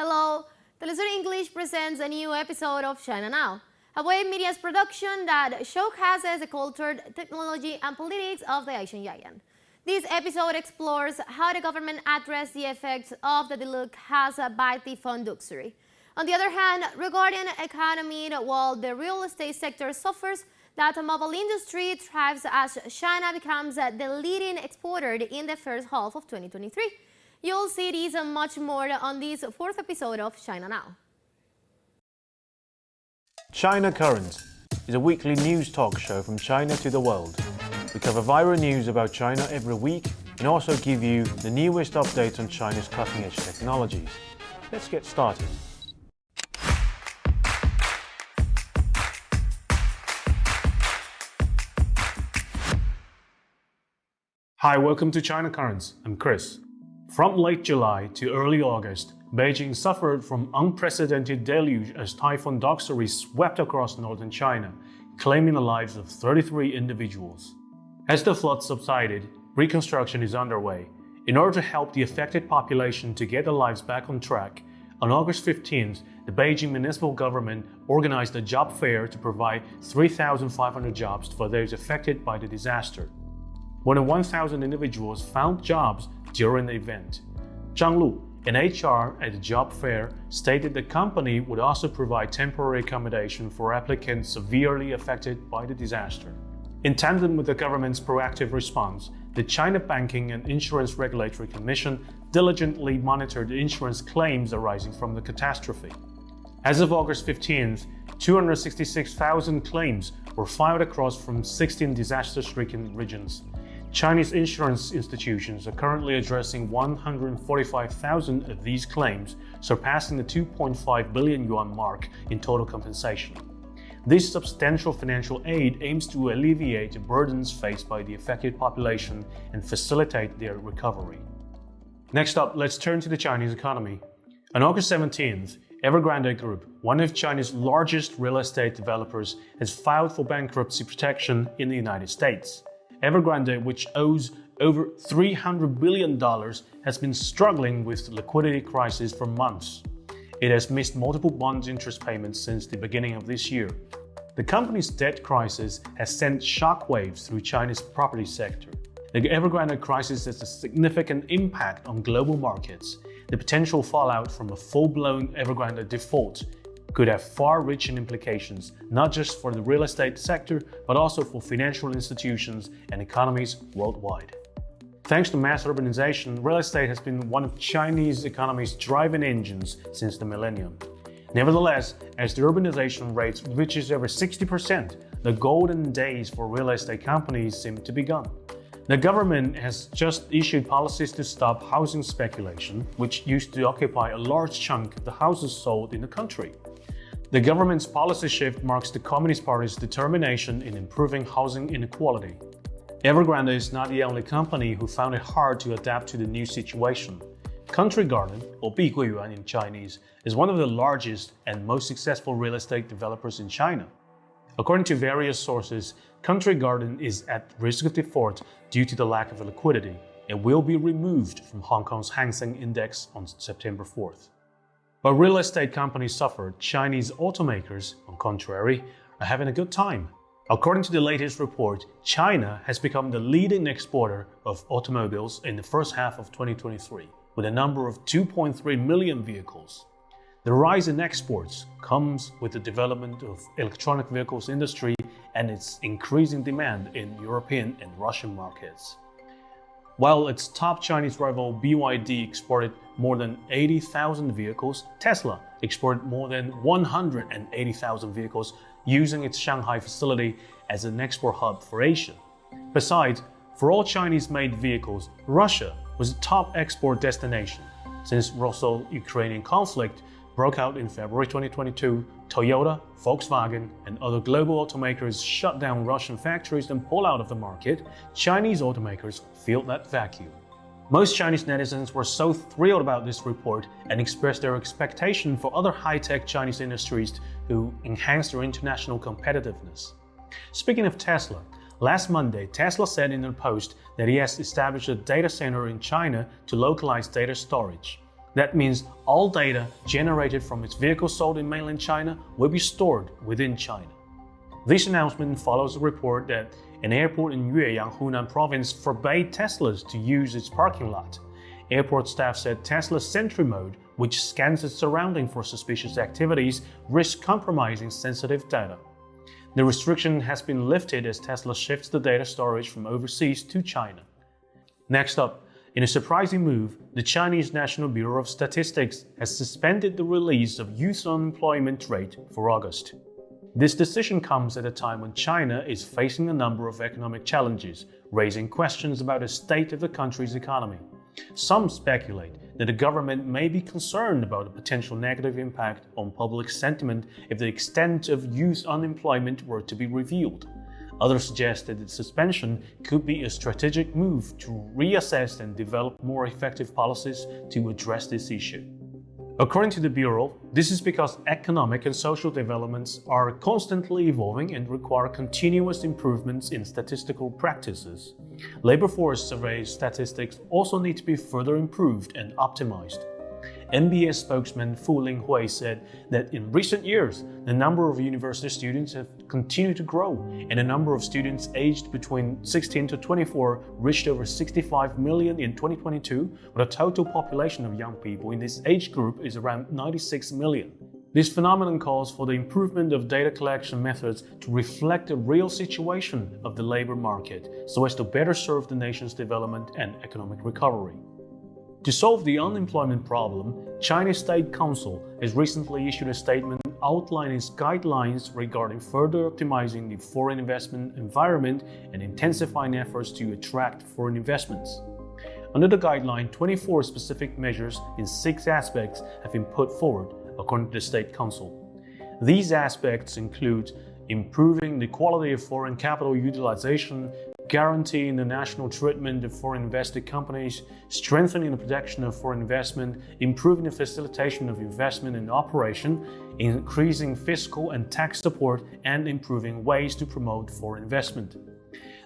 Hello, teleSUR English presents a new episode of China Now, a wave media's production that showcases the culture, technology, and politics of the Asian giant. This episode explores how the government addressed the effects of the deluge has by the fund luxury. On the other hand, regarding the economy, while the real estate sector suffers, the automobile industry thrives as China becomes the leading exporter in the first half of 2023. You'll see these and much more on this fourth episode of China Now. China Current is a weekly news talk show from China to the world. We cover viral news about China every week and also give you the newest updates on China's cutting-edge technologies. Let's get started. Hi, welcome to China Currents. I'm Chris. From late July to early August, Beijing suffered from unprecedented deluge as Typhoon Doksuri swept across northern China, claiming the lives of 33 individuals. As the floods subsided, reconstruction is underway. In order to help the affected population to get their lives back on track, on August 15th, the Beijing municipal government organized a job fair to provide 3,500 jobs for those affected by the disaster. More than 1,000 individuals found jobs during the event. Zhang Lu, an HR at the job fair, stated the company would also provide temporary accommodation for applicants severely affected by the disaster. In tandem with the government's proactive response, the China Banking and Insurance Regulatory Commission diligently monitored the insurance claims arising from the catastrophe. As of August 15th, 266,000 claims were filed across from 16 disaster-stricken regions. Chinese insurance institutions are currently addressing 145,000 of these claims, surpassing the 2.5 billion yuan mark in total compensation. This substantial financial aid aims to alleviate the burdens faced by the affected population and facilitate their recovery. Next up, let's turn to the Chinese economy. On August 17th, Evergrande Group, one of China's largest real estate developers, has filed for bankruptcy protection in the United States. Evergrande, which owes over $300 billion, has been struggling with the liquidity crisis for months. It has missed multiple bond interest payments since the beginning of this year. The company's debt crisis has sent shockwaves through China's property sector. The Evergrande crisis has a significant impact on global markets. The potential fallout from a full-blown Evergrande default could have far-reaching implications, not just for the real estate sector, but also for financial institutions and economies worldwide. Thanks to mass urbanization, real estate has been one of Chinese economy's driving engines since the millennium. Nevertheless, as the urbanization rate reaches over 60%, the golden days for real estate companies seem to be gone. The government has just issued policies to stop housing speculation, which used to occupy a large chunk of the houses sold in the country. The government's policy shift marks the Communist Party's determination in improving housing inequality. Evergrande is not the only company who found it hard to adapt to the new situation. Country Garden, or Biguiyuan in Chinese, is one of the largest and most successful real estate developers in China. According to various sources, Country Garden is at risk of default due to the lack of liquidity and will be removed from Hong Kong's Hang Seng Index on September 4th. While real estate companies suffer, Chinese automakers, on contrary, are having a good time. According to the latest report, China has become the leading exporter of automobiles in the first half of 2023, with a number of 2.3 million vehicles. The rise in exports comes with the development of electronic vehicles industry and its increasing demand in European and Russian markets. While its top Chinese rival BYD exported more than 80,000 vehicles, Tesla exported more than 180,000 vehicles using its Shanghai facility as an export hub for Asia. Besides, for all Chinese-made vehicles, Russia was the top export destination. Since Russo-Ukrainian conflict broke out in February 2022, Toyota, Volkswagen, and other global automakers shut down Russian factories and pull out of the market. Chinese automakers filled that vacuum. Most Chinese netizens were so thrilled about this report and expressed their expectation for other high-tech Chinese industries to enhance their international competitiveness. Speaking of Tesla, last Monday, Tesla said in a post that he has established a data center in China to localize data storage. That means all data generated from its vehicles sold in mainland China will be stored within China. This announcement follows a report that an airport in Yueyang, Hunan province forbade Teslas to use its parking lot. Airport staff said Tesla's Sentry Mode, which scans its surrounding for suspicious activities, risks compromising sensitive data. The restriction has been lifted as Tesla shifts the data storage from overseas to China. Next up, in a surprising move, the Chinese National Bureau of Statistics has suspended the release of youth unemployment rate for August. This decision comes at a time when China is facing a number of economic challenges, raising questions about the state of the country's economy. Some speculate that the government may be concerned about a potential negative impact on public sentiment if the extent of youth unemployment were to be revealed. Others suggest that the suspension could be a strategic move to reassess and develop more effective policies to address this issue. According to the Bureau, this is because economic and social developments are constantly evolving and require continuous improvements in statistical practices. Labor force survey statistics also need to be further improved and optimized. MBS spokesman Fu Linghui said that in recent years, the number of university students have continued to grow, and the number of students aged between 16 to 24 reached over 65 million in 2022, with a total population of young people in this age group is around 96 million. This phenomenon calls for the improvement of data collection methods to reflect the real situation of the labor market, so as to better serve the nation's development and economic recovery. To solve the unemployment problem, China's State Council has recently issued a statement outlining its guidelines regarding further optimizing the foreign investment environment and intensifying efforts to attract foreign investments. Under the guideline, 24 specific measures in 6 aspects have been put forward, according to the State Council. These aspects include improving the quality of foreign capital utilization, guaranteeing the national treatment of foreign invested companies, strengthening the protection of foreign investment, improving the facilitation of investment and operation, increasing fiscal and tax support, and improving ways to promote foreign investment.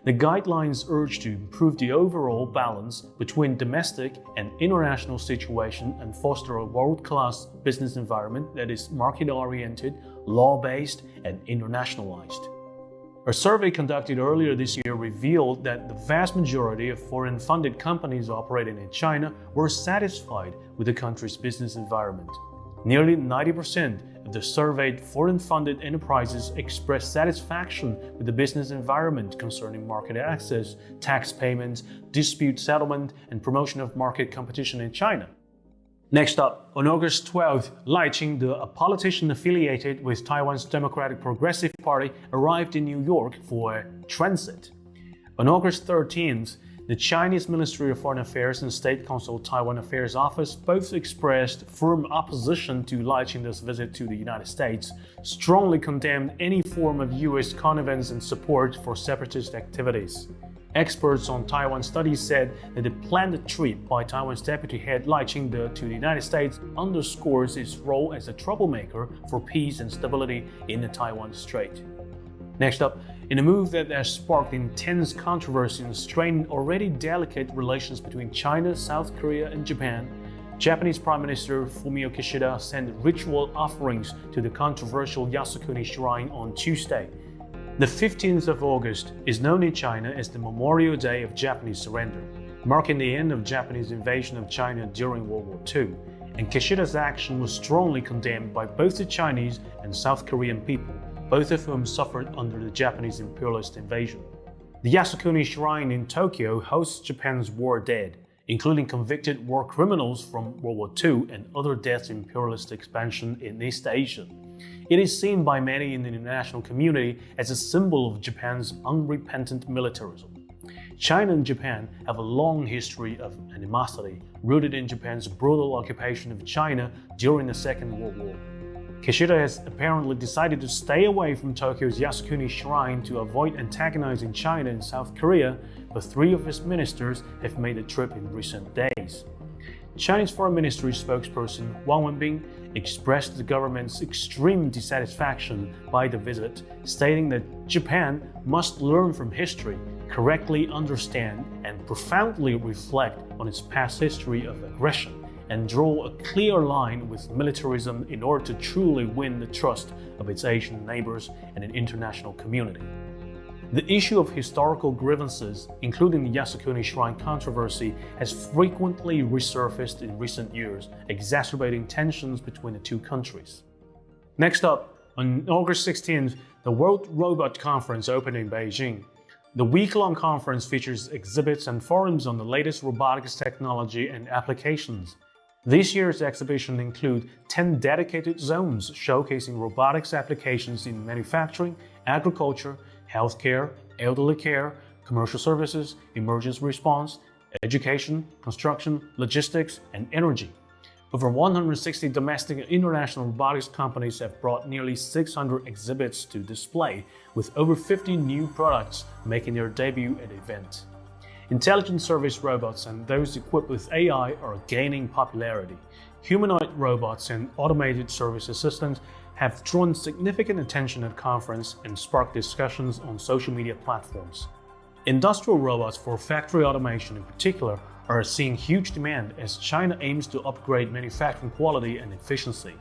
The guidelines urge to improve the overall balance between domestic and international situation and foster a world-class business environment that is market-oriented, law-based, and internationalized. A survey conducted earlier this year revealed that the vast majority of foreign-funded companies operating in China were satisfied with the country's business environment. Nearly 90% of the surveyed foreign-funded enterprises expressed satisfaction with the business environment concerning market access, tax payments, dispute settlement, and promotion of market competition in China. Next up, on August 12th, Lai Ching-te, a politician affiliated with Taiwan's Democratic Progressive Party, arrived in New York for a transit. On August 13th, the Chinese Ministry of Foreign Affairs and State Council Taiwan Affairs Office both expressed firm opposition to Lai Ching-te's visit to the United States, strongly condemned any form of U.S. connivance and support for separatist activities. Experts on Taiwan studies said that the planned trip by Taiwan's deputy head Lai Ching-te to the United States underscores its role as a troublemaker for peace and stability in the Taiwan Strait. Next up, in a move that has sparked intense controversy and strained already delicate relations between China, South Korea, and Japan, Japanese Prime Minister Fumio Kishida sent ritual offerings to the controversial Yasukuni Shrine on Tuesday. The 15th of August is known in China as the Memorial Day of Japanese Surrender, marking the end of Japanese invasion of China during World War II, and Kishida's action was strongly condemned by both the Chinese and South Korean people, both of whom suffered under the Japanese imperialist invasion. The Yasukuni Shrine in Tokyo hosts Japan's war dead, including convicted war criminals from World War II and other deaths in imperialist expansion in East Asia. It is seen by many in the international community as a symbol of Japan's unrepentant militarism. China and Japan have a long history of animosity, rooted in Japan's brutal occupation of China during the Second World War. Kishida has apparently decided to stay away from Tokyo's Yasukuni Shrine to avoid antagonizing China and South Korea, but 3 of his ministers have made the trip in recent days. Chinese Foreign Ministry spokesperson Wang Wenbin expressed the government's extreme dissatisfaction by the visit, stating that Japan must learn from history, correctly understand, and profoundly reflect on its past history of aggression, and draw a clear line with militarism in order to truly win the trust of its Asian neighbors and an international community. The issue of historical grievances, including the Yasukuni Shrine controversy, has frequently resurfaced in recent years, exacerbating tensions between the two countries. Next up, on August 16th, the World Robot Conference opened in Beijing. The week-long conference features exhibits and forums on the latest robotics technology and applications. This year's exhibition includes 10 dedicated zones showcasing robotics applications in manufacturing, agriculture, healthcare, elderly care, commercial services, emergency response, education, construction, logistics, and energy. Over 160 domestic and international robotics companies have brought nearly 600 exhibits to display, with over 50 new products making their debut at the event. Intelligent service robots and those equipped with AI are gaining popularity. Humanoid robots and automated service assistants have drawn significant attention at the conference and sparked discussions on social media platforms. Industrial robots for factory automation in particular are seeing huge demand as China aims to upgrade manufacturing quality and efficiency.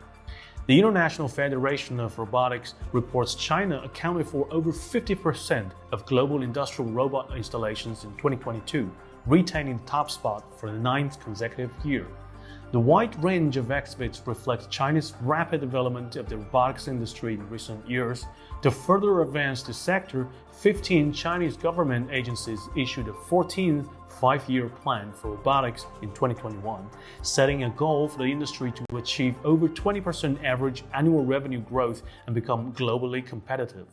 The International Federation of Robotics reports China accounted for over 50% of global industrial robot installations in 2022, retaining the top spot for the 9th consecutive year. The wide range of exhibits reflects China's rapid development of the robotics industry in recent years. To further advance the sector, 15 Chinese government agencies issued a 14th five-year plan for robotics in 2021, setting a goal for the industry to achieve over 20% average annual revenue growth and become globally competitive.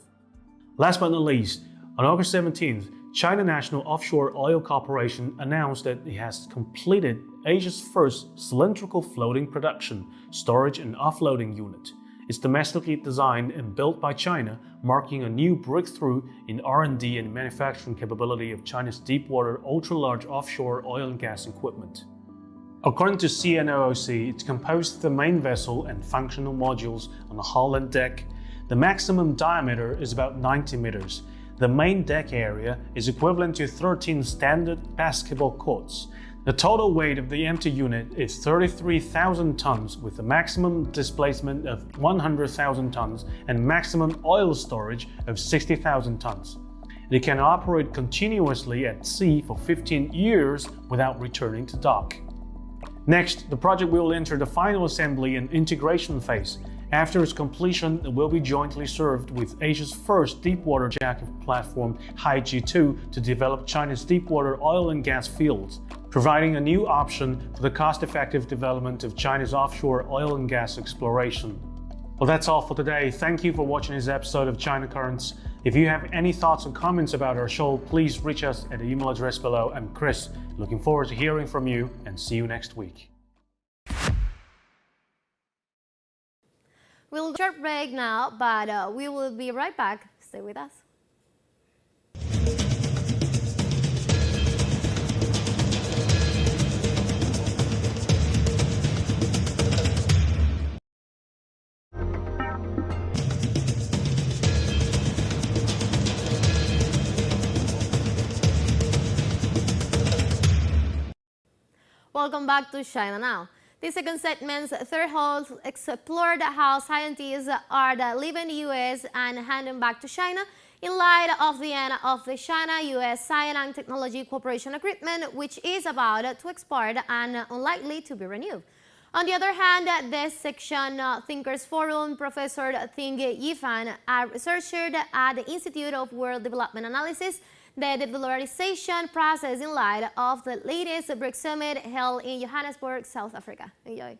Last but not least, on August 17th, China National Offshore Oil Corporation announced that it has completed Asia's first cylindrical floating production, storage and offloading unit. It's domestically designed and built by China, marking a new breakthrough in R&D and manufacturing capability of China's deepwater ultra-large offshore oil and gas equipment. According to CNOOC, it's composed of the main vessel and functional modules on the hull and deck. The maximum diameter is about 90 meters. The main deck area is equivalent to 13 standard basketball courts. The total weight of the empty unit is 33,000 tons with a maximum displacement of 100,000 tons and maximum oil storage of 60,000 tons. It can operate continuously at sea for 15 years without returning to dock. Next, the project will enter the final assembly and integration phase. After its completion, it will be jointly served with Asia's first deepwater jacket platform, HiG-2, to develop China's deepwater oil and gas fields, providing a new option for the cost-effective development of China's offshore oil and gas exploration. Well, that's all for today. Thank you for watching this episode of China Currents. If you have any thoughts or comments about our show, please reach us at the email address below. I'm Chris. Looking forward to hearing from you and see you next week. We'll go short break now, but we will be right back. Stay with us. Welcome back to China Now. This second segment's third host explored how scientists are leaving the U.S. and handing back to China in light of the end of the China-U.S. Science and Technology Cooperation Agreement, which is about to expire and unlikely to be renewed. On the other hand, this section Thinkers Forum, Professor Ting Yifan, a researcher at the Institute of World Development Analysis, the dedollarization process in light of the latest BRICS summit held in Johannesburg, South Africa. Enjoy.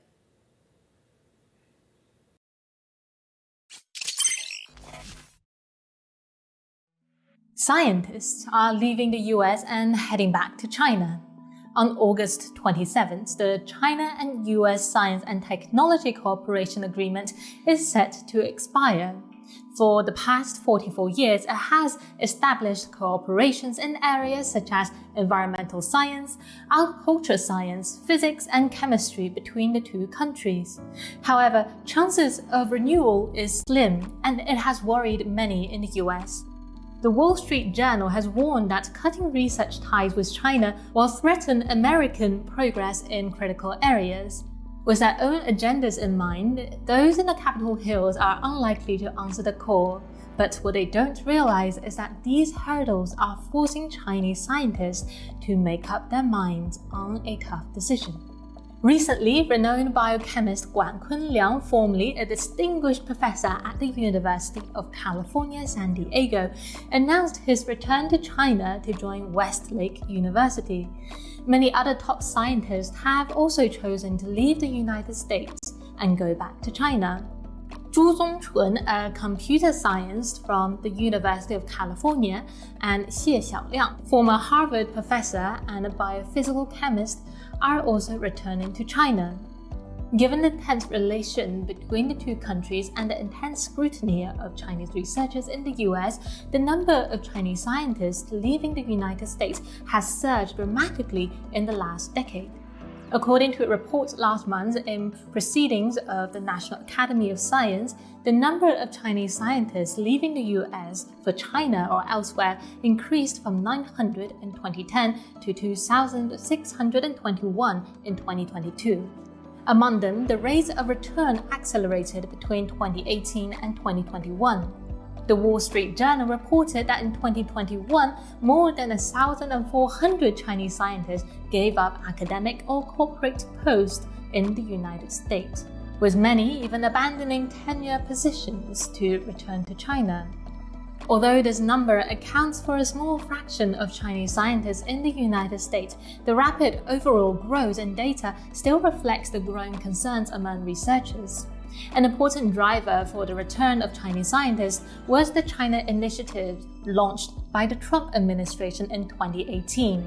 Scientists are leaving the US and heading back to China. On August 27th, the China and US Science and Technology Cooperation Agreement is set to expire. For the past 44 years, it has established cooperations in areas such as environmental science, agriculture science, physics, and chemistry between the two countries. However, chances of renewal is slim, and it has worried many in the US. The Wall Street Journal has warned that cutting research ties with China will threaten American progress in critical areas. With their own agendas in mind, those in the Capitol Hills are unlikely to answer the call. But what they don't realize is that these hurdles are forcing Chinese scientists to make up their minds on a tough decision. Recently, renowned biochemist Guan Kunliang, formerly a distinguished professor at the University of California, San Diego, announced his return to China to join Westlake University. Many other top scientists have also chosen to leave the United States and go back to China. Zhu Zongchun, a computer scientist from the University of California, and Xie Xiaoliang, former Harvard professor and a biophysical chemist, are also returning to China. Given the tense relation between the two countries and the intense scrutiny of Chinese researchers in the US, the number of Chinese scientists leaving the United States has surged dramatically in the last decade. According to a report last month in Proceedings of the National Academy of Science, the number of Chinese scientists leaving the US for China or elsewhere increased from 900 in 2010 to 2,621 in 2022. Among them, the rate of return accelerated between 2018 and 2021. The Wall Street Journal reported that in 2021, more than 1,400 Chinese scientists gave up academic or corporate posts in the United States, with many even abandoning tenure positions to return to China. Although this number accounts for a small fraction of Chinese scientists in the United States, the rapid overall growth in data still reflects the growing concerns among researchers. An important driver for the return of Chinese scientists was the China Initiative launched by the Trump administration in 2018.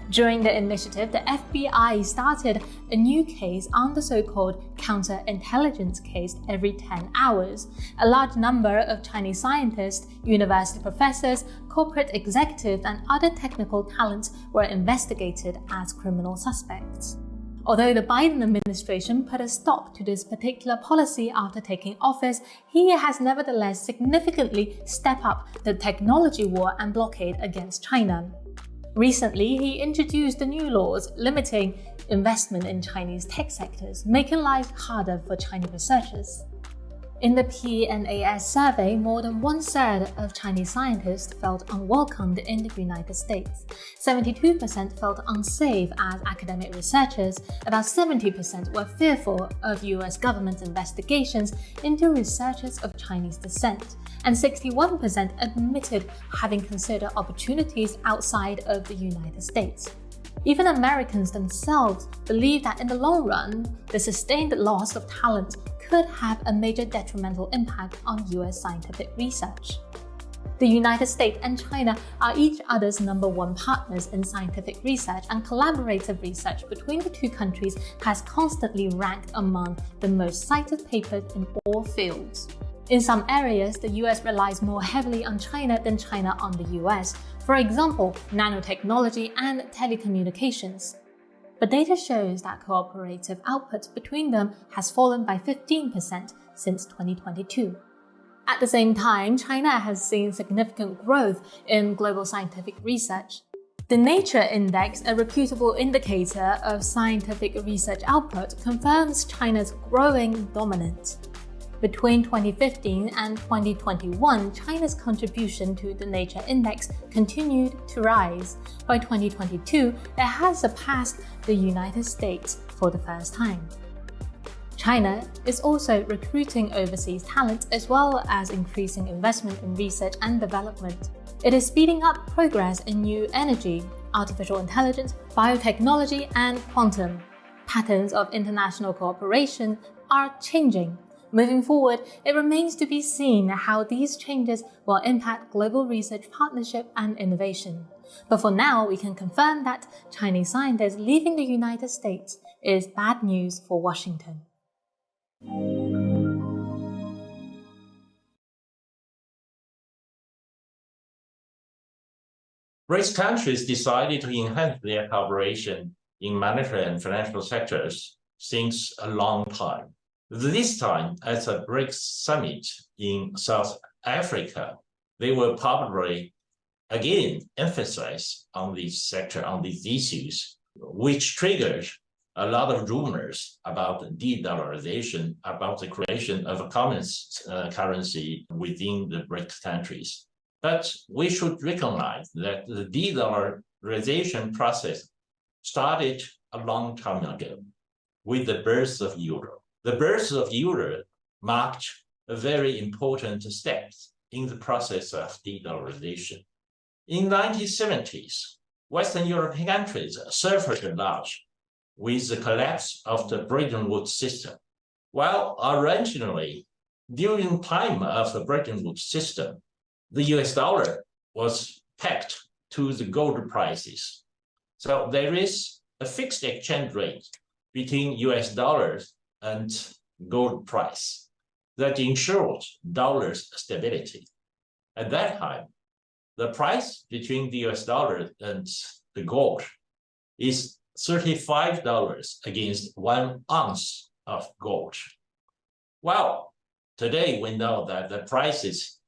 During the initiative, the FBI started a new case on the so-called counterintelligence case every 10 hours. A large number of Chinese scientists, university professors, corporate executives, and other technical talents were investigated as criminal suspects. Although the Biden administration put a stop to this particular policy after taking office, he has nevertheless significantly stepped up the technology war and blockade against China. Recently, he introduced the new laws limiting investment in Chinese tech sectors, making life harder for Chinese researchers. In the PNAS survey, more than one-third of Chinese scientists felt unwelcomed in the United States. 72% felt unsafe as academic researchers. About 70% were fearful of US government investigations into researchers of Chinese descent. And 61% admitted having considered opportunities outside of the United States. Even Americans themselves believe that in the long run, the sustained loss of talent could have a major detrimental impact on US scientific research. The United States and China are each other's #1 partners in scientific research, and collaborative research between the two countries has constantly ranked among the most cited papers in all fields. In some areas, the US relies more heavily on China than China on the US, for example, nanotechnology and telecommunications. But data shows that cooperative output between them has fallen by 15% since 2022. At the same time, China has seen significant growth in global scientific research. The Nature Index, a reputable indicator of scientific research output, confirms China's growing dominance. Between 2015 and 2021, China's contribution to the Nature Index continued to rise. By 2022, it has surpassed the United States for the first time. China is also recruiting overseas talent as well as increasing investment in research and development. It is speeding up progress in new energy, artificial intelligence, biotechnology, and quantum. Patterns of international cooperation are changing. Moving forward, it remains to be seen how these changes will impact global research partnership and innovation. But for now, we can confirm that Chinese scientists leaving the United States is bad news for Washington. BRICS countries decided to enhance their cooperation in monetary and financial sectors since a long time. This time, at a BRICS summit in South Africa, they were publicly again emphasize on this sector, on these issues, which triggered a lot of rumors about de-dollarization, about the creation of a common currency within the BRICS countries. But we should recognize that the de-dollarization process started a long time ago with the birth of euro. The birth of euro marked a very important step in the process of de-dollarization. In the 1970s, Western European countries suffered a lot with the collapse of the Bretton Woods system. While originally, during the time of the Bretton Woods system, the US dollar was pegged to the gold prices. So there is a fixed exchange rate between US dollars and gold price that ensures dollar's stability. At that time, the price between the US dollar and the gold is $35 against 1 ounce of gold. Well, today we know that the price is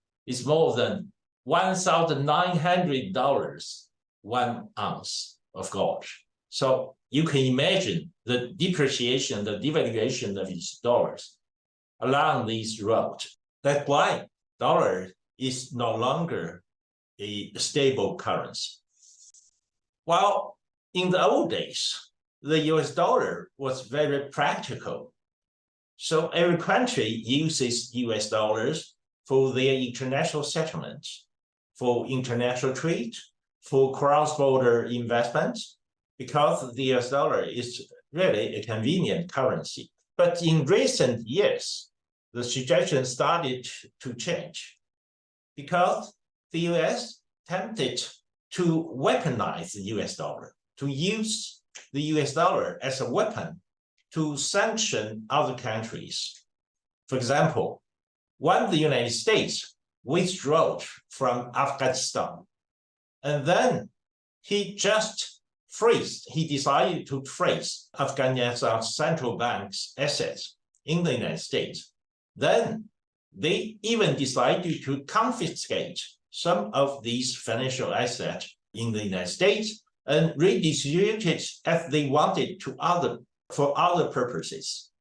more than $1,900 1 ounce of gold. So you can imagine the depreciation, the devaluation of these dollars along this road. That's why dollar is no longer a stable currency. While in the old days, the US dollar was very practical. So every country uses US dollars for their international settlements, for international trade, for cross-border investments, because the US dollar is really a convenient currency. But in recent years, the situation started to change because the US attempted to weaponize the US dollar, to use the US dollar as a weapon to sanction other countries. For example, when the United States withdrew from Afghanistan, and then he decided to freeze Afghanistan's central bank's assets in the United States. Then they even decided to confiscate some of these financial assets in the United States and redistribute it as they wanted for other purposes.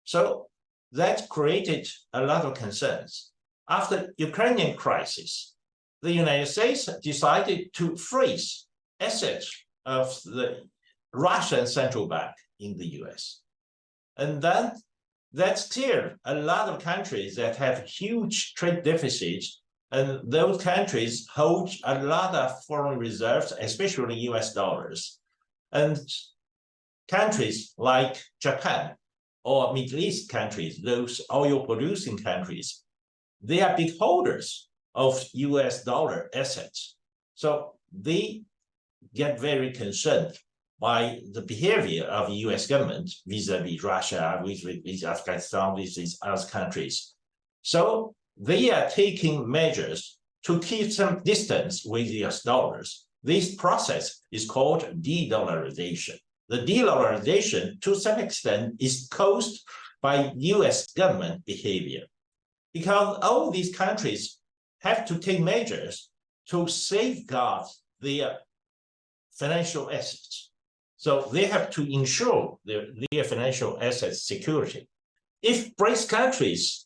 So that created a lot of concerns. After Ukrainian crisis, the United States decided to freeze assets of the Russian central bank in the US. And then that steered a lot of countries that have huge trade deficits, and those countries hold a lot of foreign reserves, especially US dollars. And countries like Japan or Middle East countries, those oil-producing countries, they are big holders of US dollar assets. So they get very concerned by the behavior of the US government vis-a-vis Russia, with Afghanistan, with these other countries. So they are taking measures to keep some distance with US dollars. This process is called de-dollarization. The de-dollarization, to some extent, is caused by US government behavior, because all these countries have to take measures to safeguard their financial assets. So they have to ensure their financial assets security. If BRICS countries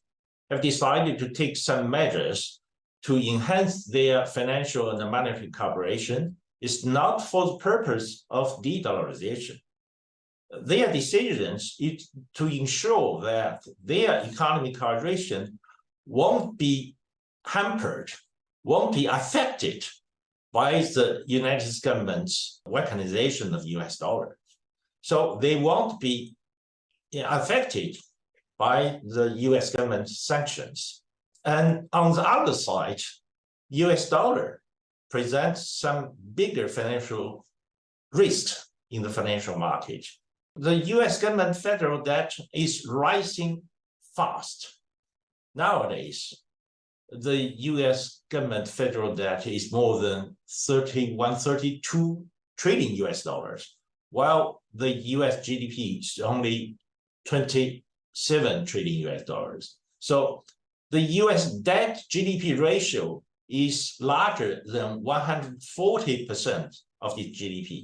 have decided to take some measures to enhance their financial and monetary cooperation, it's not for the purpose of de-dollarization. Their decisions is to ensure that their economic cooperation won't be hampered, won't be affected by the United States government's weaponization of US dollar. So they won't be affected by the US government's sanctions. And on the other side, US dollar presents some bigger financial risks in the financial market. The US government federal debt is rising fast. Nowadays, the US government federal debt is more than 32 trillion US dollars, while the US GDP is only 27 trillion US dollars. So the US debt GDP ratio is larger than 140% of its GDP.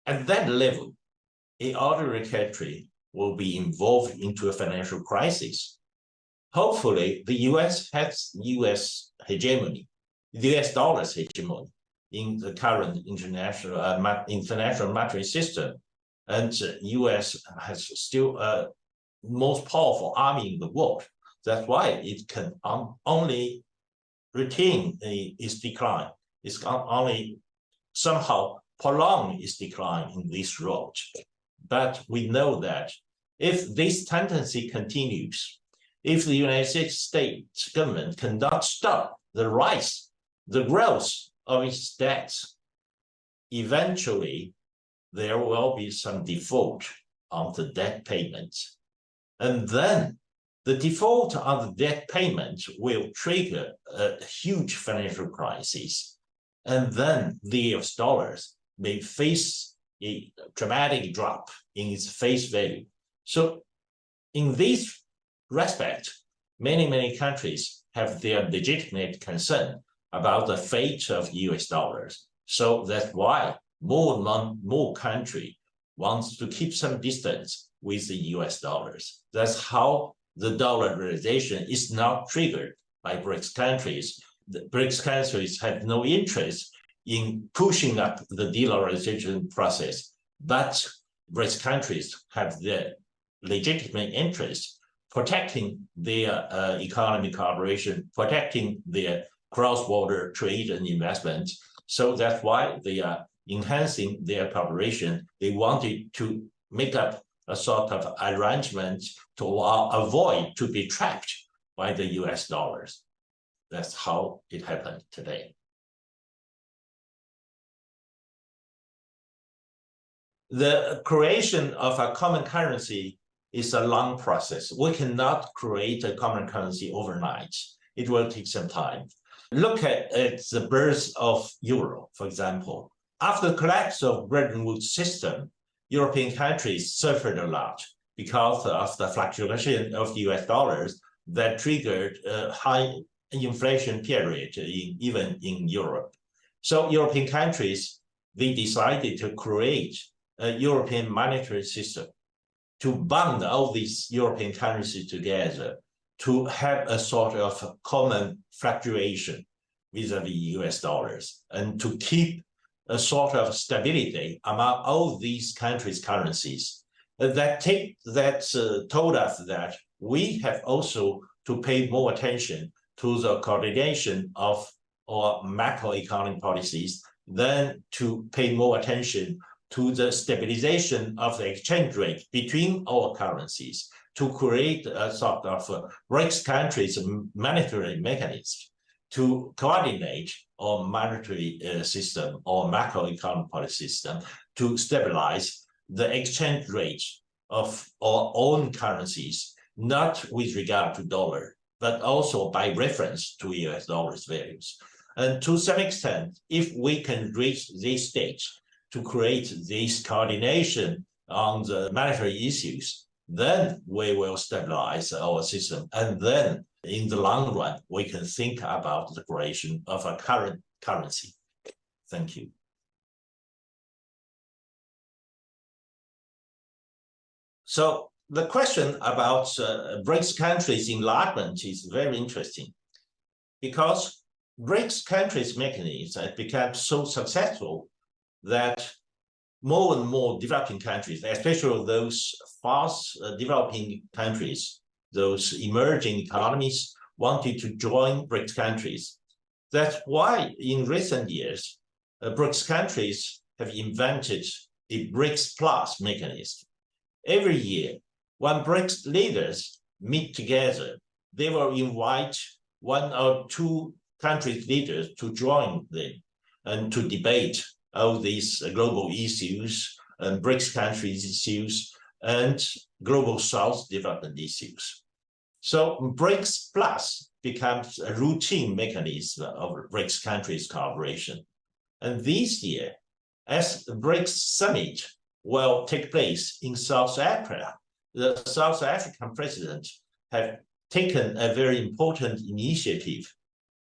At that level, an ordinary country will be involved into a financial crisis. Hopefully, the US has US hegemony, the US dollar's hegemony in the current international monetary system. And the US has still most powerful army in the world. That's why it can only retain its decline. It can only somehow prolong its decline in this road. But we know that if this tendency continues, if the United States government cannot stop the rise, the growth of its debts, eventually there will be some default on the debt payments. And then the default on the debt payment will trigger a huge financial crisis. And then the US dollars may face a dramatic drop in its face value. So in this respect, many countries have their legitimate concern about the fate of US dollars. So that's why more countries wants to keep some distance with the US dollars. That's how the dollarization is not triggered by BRICS countries. The BRICS countries have no interest in pushing up the dollarization process, but BRICS countries have their legitimate interest protecting their economic cooperation, protecting their cross-border trade and investment. So that's why they are enhancing their cooperation. They wanted to make up a sort of arrangement to avoid to be trapped by the US dollars. That's how it happened today. The creation of a common currency is a long process. We cannot create a common currency overnight. It will take some time. Look at the birth of euro, for example. After the collapse of Bretton Woods system, European countries suffered a lot because of the fluctuation of the US dollars that triggered a high inflation period even in Europe. So European countries, they decided to create a European monetary system to bond all these European currencies together to have a sort of common fluctuation vis-a-vis US dollars and to keep a sort of stability among all these countries' currencies. That told us that we have also to pay more attention to the coordination of our macroeconomic policies than to pay more attention to the stabilization of the exchange rate between our currencies to create a sort of BRICS countries' monetary mechanism to coordinate our monetary system or macroeconomic policy system to stabilize the exchange rate of our own currencies, not with regard to dollar, but also by reference to US dollars values. And to some extent, if we can reach this stage to create this coordination on the monetary issues, then we will stabilize our system. And then in the long run, we can think about the creation of a current currency. Thank you. So the question about BRICS countries' enlargement is very interesting because BRICS countries' mechanisms have become so successful that more and more developing countries, especially those fast developing countries, those emerging economies, wanted to join BRICS countries. That's why in recent years, BRICS countries have invented a BRICS Plus mechanism. Every year, when BRICS leaders meet together, they will invite one or two countries' leaders to join them and to debate all these global issues and BRICS countries issues and global South development issues. So BRICS Plus becomes a routine mechanism of BRICS countries' cooperation. And this year, as the BRICS Summit will take place in South Africa, the South African president have taken a very important initiative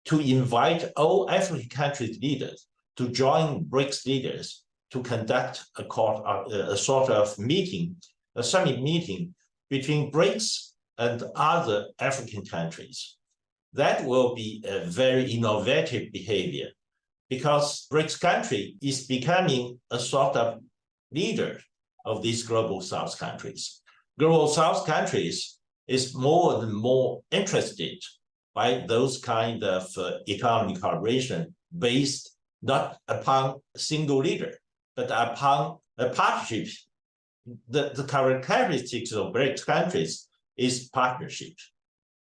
to invite all African countries' leaders to join BRICS leaders to conduct a sort of meeting, a summit meeting between BRICS and other African countries. That will be a very innovative behavior because BRICS country is becoming a sort of leader of these global South countries. Global South countries is more and more interested by those kind of economic cooperation based not upon a single leader, but upon a partnership. The characteristics of BRICS countries is partnership.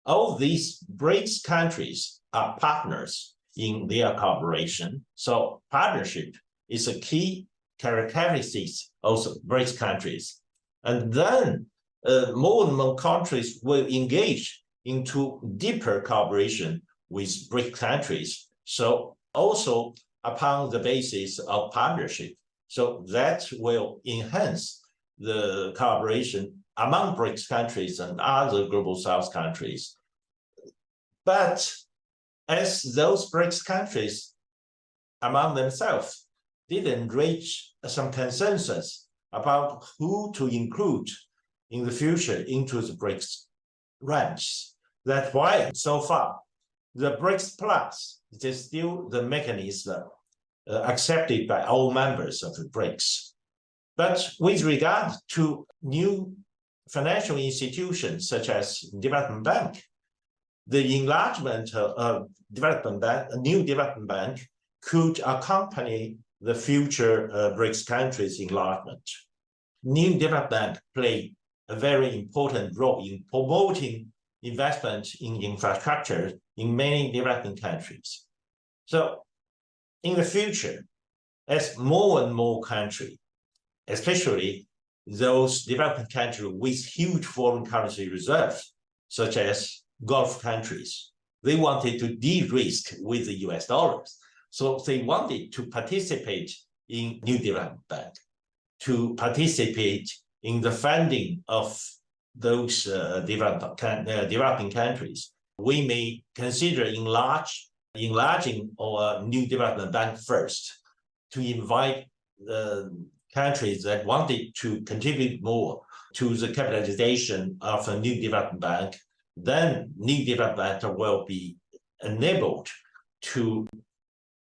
All these BRICS countries are partners in their cooperation. So partnership is a key characteristic of BRICS countries. And then more and more countries will engage into deeper cooperation with BRICS countries. So also upon the basis of partnership. So that will enhance the cooperation among BRICS countries and other global South countries. But as those BRICS countries among themselves didn't reach some consensus about who to include in the future into the BRICS ranks, that's why so far the BRICS Plus is still the mechanism accepted by all members of the BRICS. But with regard to new financial institutions such as Development Bank, the enlargement of Development Bank, a new Development Bank, could accompany the future BRICS countries' enlargement. New Development Bank play a very important role in promoting investment in infrastructure in many developing countries. So in the future, as more and more countries, especially those developing countries with huge foreign currency reserves, such as Gulf countries, they wanted to de-risk with the US dollars. So they wanted to participate in New Development Bank, to participate in the funding of those developing countries. We may consider enlarging our New Development Bank first to invite countries that wanted to contribute more to the capitalization of a New Development Bank. Then New Development Bank will be enabled to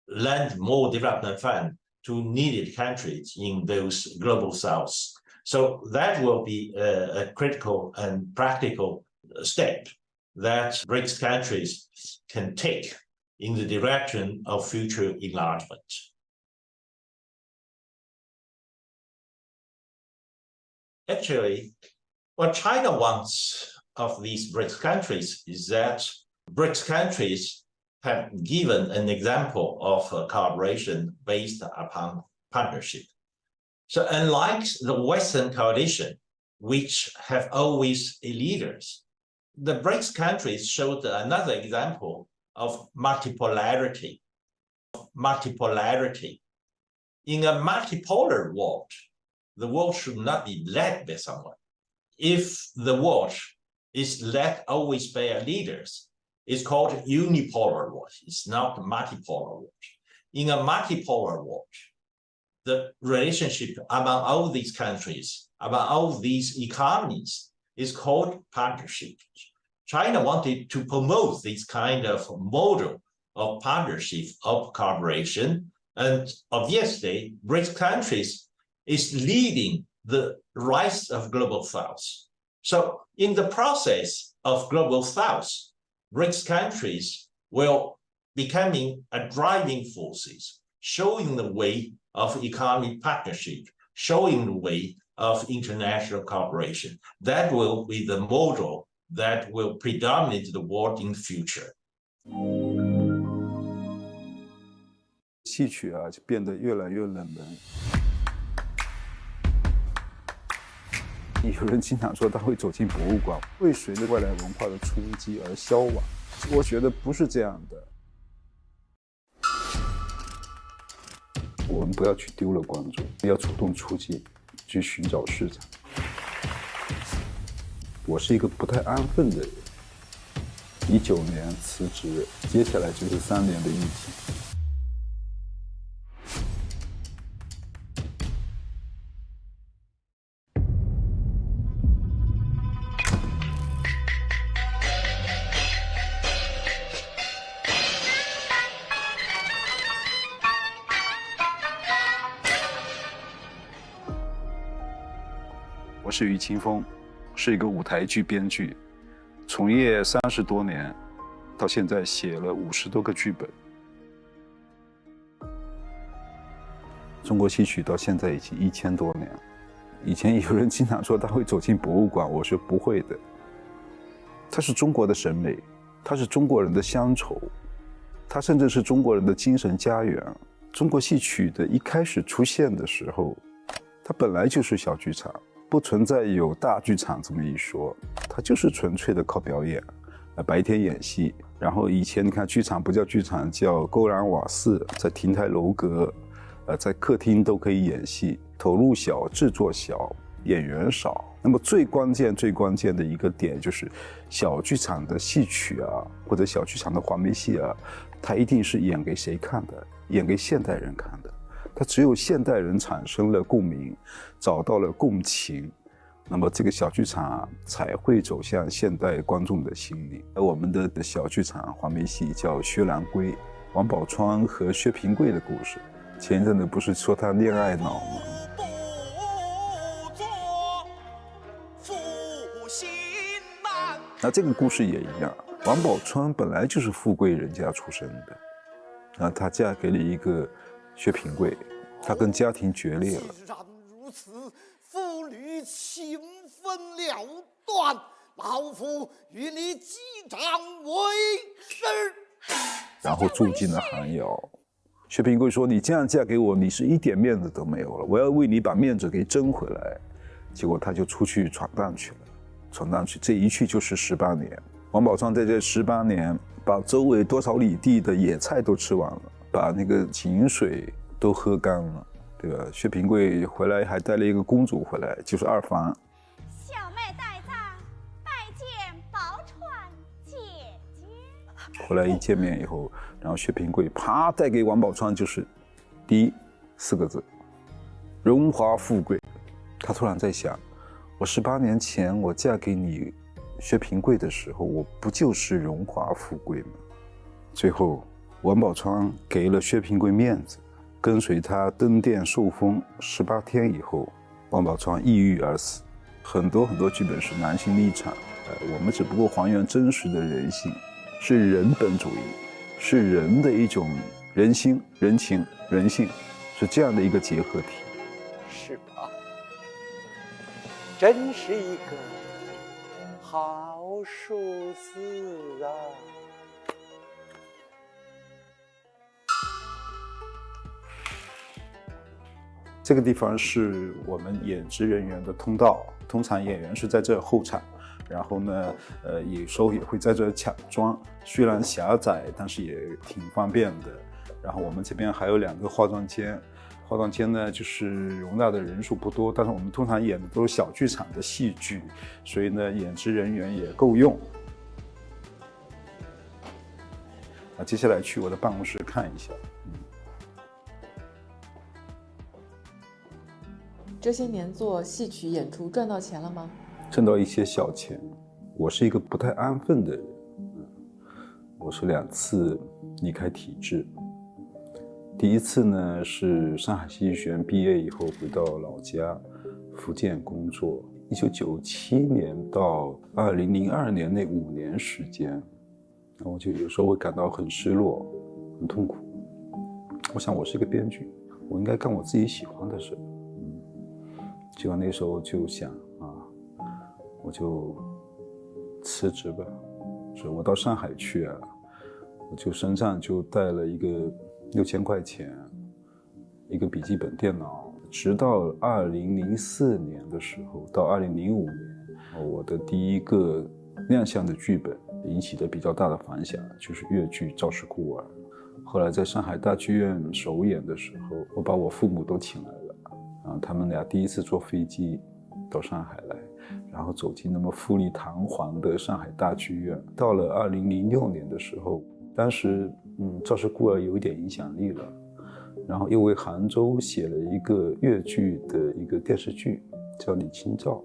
lend more development funds to needed countries in those global souths. So that will be a critical and practical step that BRICS countries can take in the direction of future enlargement. Actually, what China wants of these BRICS countries is that BRICS countries have given an example of cooperation based upon partnership. So unlike the Western coalition, which have always leaders, the BRICS countries showed another example of multipolarity. In a multipolar world, the world should not be led by someone. If the world is led always by leaders, it's called unipolar world. It's not multipolar world. In a multipolar world, the relationship among all these countries, among all these economies, is called partnership. China wanted to promote this kind of model of partnership, of cooperation, and obviously, BRICS countries is leading the rise of global South. So in the process of global South, BRICS countries will becoming a driving forces, showing the way of economic partnership, showing the way of international cooperation. That will be the model that will predominate the world in the future. 戏曲啊，就变得越来越冷门。有人经常说它会走进博物馆，会随着外来文化的冲击而消亡。我觉得不是这样的。我们不要去丢了观众，要主动出击，去寻找市场。我是一个不太安分的人。19年辞职，接下来就是3年的疫情。我是于清风，是一个舞台剧编剧，从业30多年，到现在写了50多个剧本。中国戏曲到现在已经1000多年了。以前有人经常说他会走进博物馆，我说不会的。它是中国的审美，它是中国人的乡愁，它甚至是中国人的精神家园。中国戏曲的一开始出现的时候，它本来就是小剧场。不存在有大剧场这么一说，它就是纯粹的靠表演，白天演戏，然后以前你看剧场不叫剧场，叫勾栏瓦肆，在亭台楼阁，在客厅都可以演戏，投入小，制作小，演员少。那么最关键的一个点就是小剧场的戏曲啊，或者小剧场的黄梅戏啊，它一定是演给谁看的？演给现代人看的。它只有现代人产生了共鸣，找到了共情，那么这个小剧场才会走向现代观众的心里。我们的小剧场黄梅戏叫《薛兰归》，王宝钏和薛平贵的故事。前一阵子不是说他恋爱脑吗？那这个故事也一样，王宝钏本来就是富贵人家出身的，她嫁给了一个薛平贵，她跟家庭决裂了。既然如此，父女情分了断，老夫与你击掌为师。然后住进了寒窑。薛平贵说：“你这样嫁给我，你是一点面子都没有了，我要为你把面子给争回来。”结果他就出去闯荡去了，这一去就是18年。王宝钏在这18年，把周围多少里地的野菜都吃完了，把那个井水都喝干了，对吧？薛平贵回来还带了一个公主回来，就是二房。小妹带赞，拜见宝钏姐姐。回来一见面以后，然后薛平贵啪带给王宝钏就是第一4个字：荣华富贵。他突然在想，我18年前我嫁给你薛平贵的时候，我不就是荣华富贵吗？最后王宝钏给了薛平贵面子，跟随他登殿受封。18天以后，王宝钏抑郁而死。很多剧本是男性立场，我们只不过还原真实的人性，是人本主义，是人的一种人心、人情、人性，是这样的一个结合体。是吧？真是一个好数字啊！这个地方是我们演职人员的通道，通常演员是在这候场，然后呢，有时候也会在这抢妆，虽然狭窄，但是也挺方便的。然后我们这边还有2个化妆间，化妆间呢就是容纳的人数不多，但是我们通常演的都是小剧场的戏剧，所以呢，演职人员也够用。接下来去我的办公室看一下。这些年做戏曲演出赚到钱了吗？挣到一些小钱。我是一个不太安分的人，我是2次离开体制。第一次呢是上海戏剧学院毕业以后回到老家福建工作，1997年到2002年那5年时间，我就有时候会感到很失落，很痛苦。我想我是一个编剧，我应该干我自己喜欢的事。结果那时候就想我就辞职吧。所以我到上海去我就身上就带了一个6000块钱，一个笔记本电脑。直到2004年的时候，到2005年，我的第一个亮相的剧本引起的比较大的反响，就是粤剧《赵氏孤儿》。后来在上海大剧院首演的时候，我把我父母都请来了，他们俩第一次坐飞机到上海来。然后走进那么富丽堂皇的上海大剧院。到了2006年的时候，当时赵氏孤儿有一点影响力了，然后又为杭州写了一个粤剧的一个电视剧，叫《李清照》。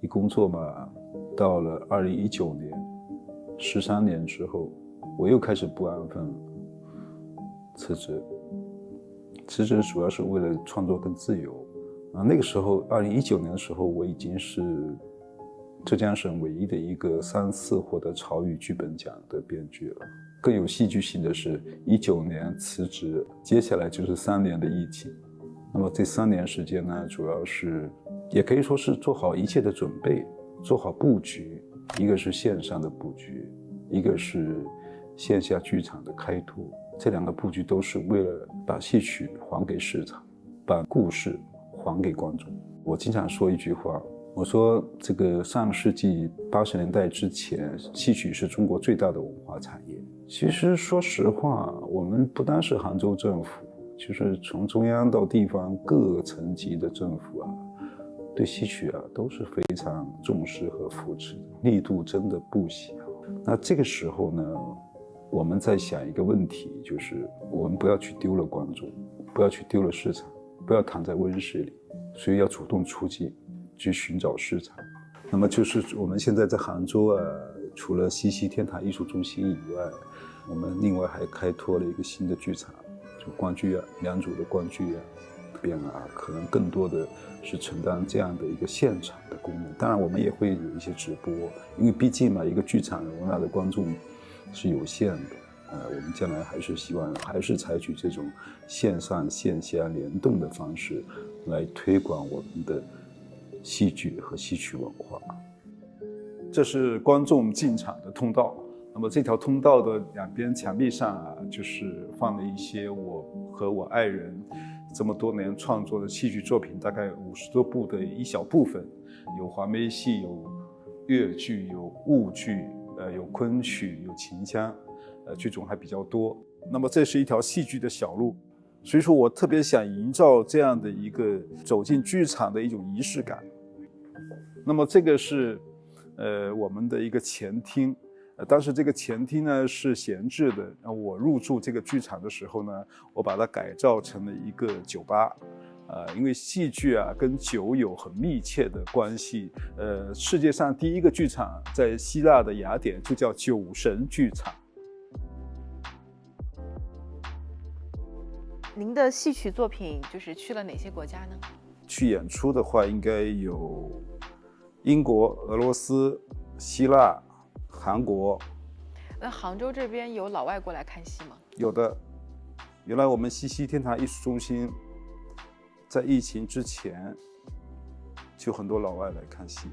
一工作嘛，到了2019年，13年之后，我又开始不安分了，辞职。辞职主要是为了创作更自由。那个时候2019年的时候，我已经是浙江省唯一的一个3次获得潮语剧本奖的编剧了。更有戏剧性的是19年辞职，接下来就是3年的疫情。那么这3年时间呢，主要是也可以说是做好一切的准备，做好布局。一个是线上的布局，一个是线下剧场的开拓。这2个布局都是为了把戏曲还给市场，把故事还给观众。我经常说一句话，我说这个上世纪80年代之前，戏曲是中国最大的文化产业。其实说实话，我们不单是杭州政府，就是从中央到地方各层级的政府啊，对戏曲啊都是非常重视和扶持的，力度真的不小。那这个时候呢，我们在想一个问题，就是我们不要去丢了观众，不要去丢了市场，不要躺在温室里，所以要主动出击，去寻找市场。那么就是我们现在在杭州啊，除了西溪天堂艺术中心以外，我们另外还开拓了一个新的剧场，就观剧院，2组的观剧院边啊，可能更多的是承担这样的一个现场的功能。当然我们也会有一些直播，因为毕竟嘛，一个剧场容纳的观众是有限的。我们将来还是希望还是采取这种线上线下联动的方式来推广我们的戏剧和戏曲文化。这是观众进场的通道，那么这条通道的2边墙壁上啊，就是放了一些我和我爱人这么多年创作的戏剧作品，大概50多部的一小部分，有黄梅戏，有粤剧，有婺剧，有昆曲，有秦腔，剧种还比较多。那么这是一条戏剧的小路，所以说我特别想营造这样的一个走进剧场的一种仪式感。那么这个是我们的一个前厅，当时这个前厅呢是闲置的。我入住这个剧场的时候呢，我把它改造成了一个酒吧。因为戏剧啊跟酒有很密切的关系。世界上第一个剧场在希腊的雅典就叫酒神剧场。您的戏曲作品就是去了哪些国家呢？去演出的话，应该有英国、俄罗斯、希腊、韩国。那杭州这边有老外过来看戏吗？有的。原来我们西溪天堂艺术中心在疫情之前就很多老外来看戏，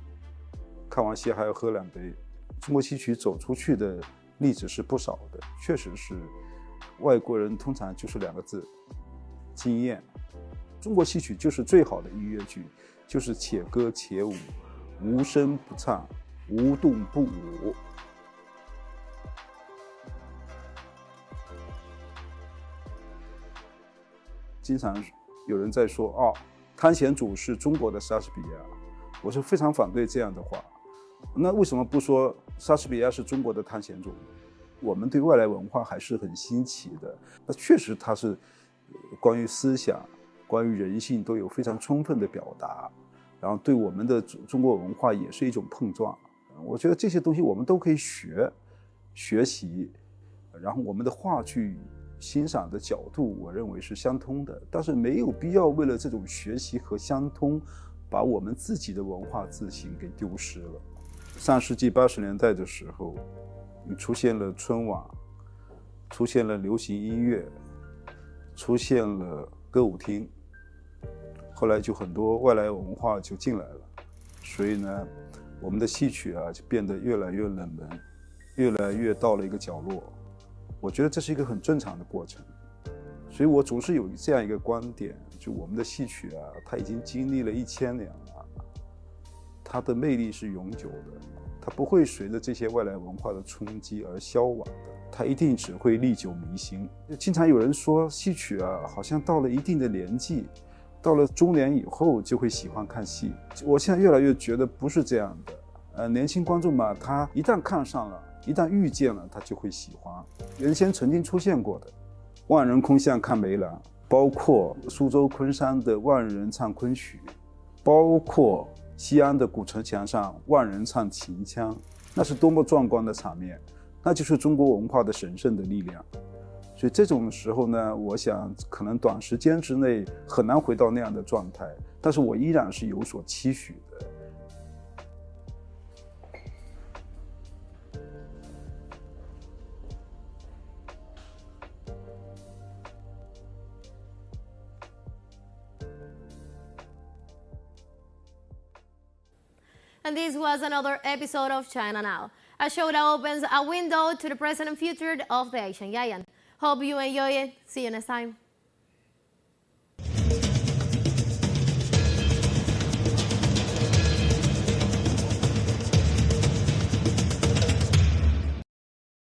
看完戏还要喝2杯。中国戏曲走出去的例子是不少的，确实是外国人通常就是2个字：经验。中国戏曲就是最好的音乐剧，就是且歌且舞，无声不唱，无动不舞。经常有人在说汤显祖是中国的莎士比亚，我是非常反对这样的话。那为什么不说莎士比亚是中国的汤显祖呢？我们对外来文化还是很新奇的，那确实它是关于思想、关于人性都有非常充分的表达，然后对我们的中国文化也是一种碰撞。我觉得这些东西我们都可以学习，然后我们的话剧欣赏的角度我认为是相通的，但是没有必要为了这种学习和相通把我们自己的文化自信给丢失了。上世纪80年代的时候出现了春晚，出现了流行音乐，出现了歌舞厅，后来就很多外来文化就进来了，所以呢我们的戏曲啊就变得越来越冷门，越来越到了一个角落。我觉得这是一个很正常的过程，所以我总是有这样一个观点，就我们的戏曲啊，它已经经历了1000年了，它的魅力是永久的，它不会随着这些外来文化的冲击而消亡的，它一定只会历久弥新。经常有人说戏曲啊，好像到了一定的年纪到了中年以后就会喜欢看戏。我现在越来越觉得不是这样的。年轻观众嘛，他一旦看上了，一旦遇见了，他就会喜欢。原先曾经出现过的万人空巷看梅兰，包括苏州昆山的万人唱昆曲，包括西安的古城墙上万人唱秦腔，那是多么壮观的场面，那就是中国文化的神圣的力量。所以这种时候呢，我想可能短时间之内很难回到那样的状态，但是我依然是有所期许的。And this was another episode of China Now, a show that opens a window to the present and future of the Asian giant. Hope you enjoy it. See you next time.